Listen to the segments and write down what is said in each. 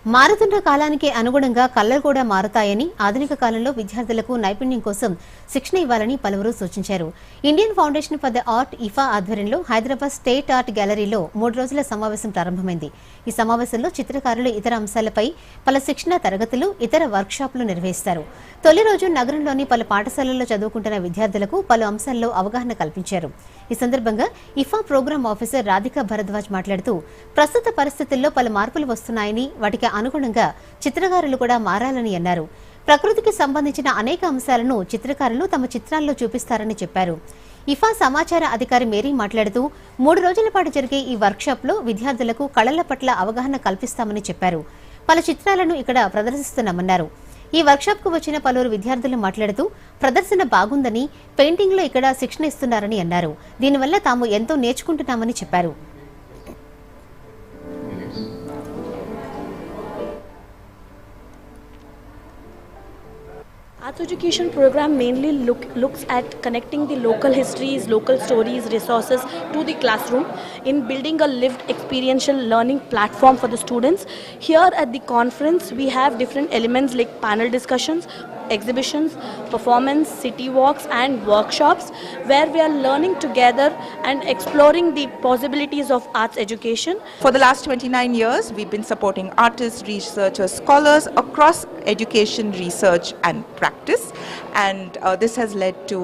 మారుతున్న కాలానికి అనుగుణంగా కళలు కూడా మారుతాయని, ఆధునిక కాలంలో విద్యార్థులకు నైపుణ్యం కోసం శిక్షణ ఇవ్వాలని పలువురు సూచించారు. Indian Foundation for the Art IFA ఆధ్వర్యంలో హైదరాబాద్ స్టేట్ ఆర్ట్ గ్యాలరీలో 3 రోజుల సమావేశం ప్రారంభమైంది. ఈ సమావేశంలో చిత్రకారులు ఇతర అంశాలపై పలు శిక్షణ తరగతులు, ఇతర వర్క్షాపులు నిర్వహిస్తారు. తొలి రోజు నగరంలోని పలు పాఠశాలల్లో చదువుకుంటున్న విద్యార్థులకు పలు అంశాల్లో అవగాహన కల్పించారు. ఈ సందర్భంగా ఇఫా ప్రోగ్రామ్ ఆఫీసర్ రాధికా భరద్వాజ్ మాట్లాడుతూ, ప్రస్తుత పరిస్థితుల్లో పలు మార్పులు వస్తున్నాయని, వాటికి అనుగుణంగా చిత్రకారులు కూడా మారాలని అన్నారు. ప్రకృతికి సంబంధించిన అనేక అంశాలను చిత్రకారులు తమ చిత్రాల్లో చూపిస్తారని చెప్పారు. ఇఫా సమాచార అధికారి మేరీ మాట్లాడుతూ, 3 రోజుల పాటు జరిగే ఈ వర్క్షాప్లో విద్యార్థులకు కళల పట్ల అవగాహన కల్పిస్తామని చెప్పారు. పలు చిత్రాలను ఇక్కడ ప్రదర్శిస్తున్నామన్నారు. ఈ వర్క్షాప్కు వచ్చిన పలువురు విద్యార్థులు మాట్లాడుతూ, ప్రదర్శన బాగుందని, పెయింటింగ్లో ఇక్కడ శిక్షణ ఇస్తున్నారని అన్నారు. దీనివల్ల తాము ఎంతో నేర్చుకుంటున్నామని చెప్పారు. Arts education program mainly looks at connecting the local histories, local stories, resources to the classroom in building a lived experiential learning platform for the students. Here at the conference we have different elements like panel discussions, exhibitions, performance, city walks and workshops where we are learning together and exploring the possibilities of arts education. For the last 29 years, we've been supporting artists, researchers, scholars across education, research and practice, and this has led to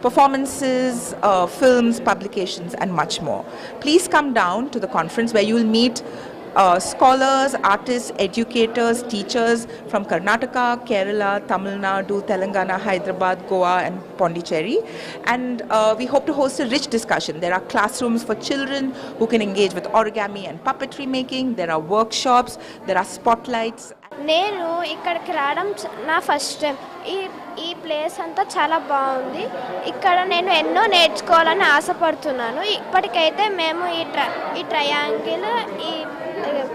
performances, films, publications and much more. Please come down to the conference where you will meet scholars, artists, educators, teachers from Karnataka, Kerala, Tamil Nadu, Telangana, Hyderabad, Goa and Pondicherry, and we hope to host a rich discussion. There are classrooms for children who can engage with origami and puppetry making. There are workshops, there are spotlights. నేను ఇక్కడికి రావడం నా first time. ఈ place అంతా చాలా బాగుంది. ఇక్కడ నేను ఎన్నో నేర్చుకోవాలని ఆశపడుతున్నాను. ఇప్పటికైతే మేము ఈ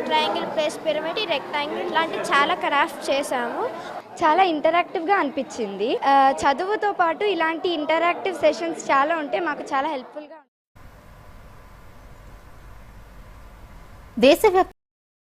ట్రయాంగిల్ ప్లేస్ పిరమిడ్, ఈ రెక్టాంగిల్ లాంటి చాలా క్రాఫ్ట్ చేసాము. చాలా ఇంటరాక్టివ్గా అనిపించింది. చదువుతో పాటు ఇలాంటి ఇంటరాక్టివ్ సెషన్స్ చాలా ఉంటే మాకు చాలా హెల్ప్ఫుల్గా. దేశవ్యాప్తంగా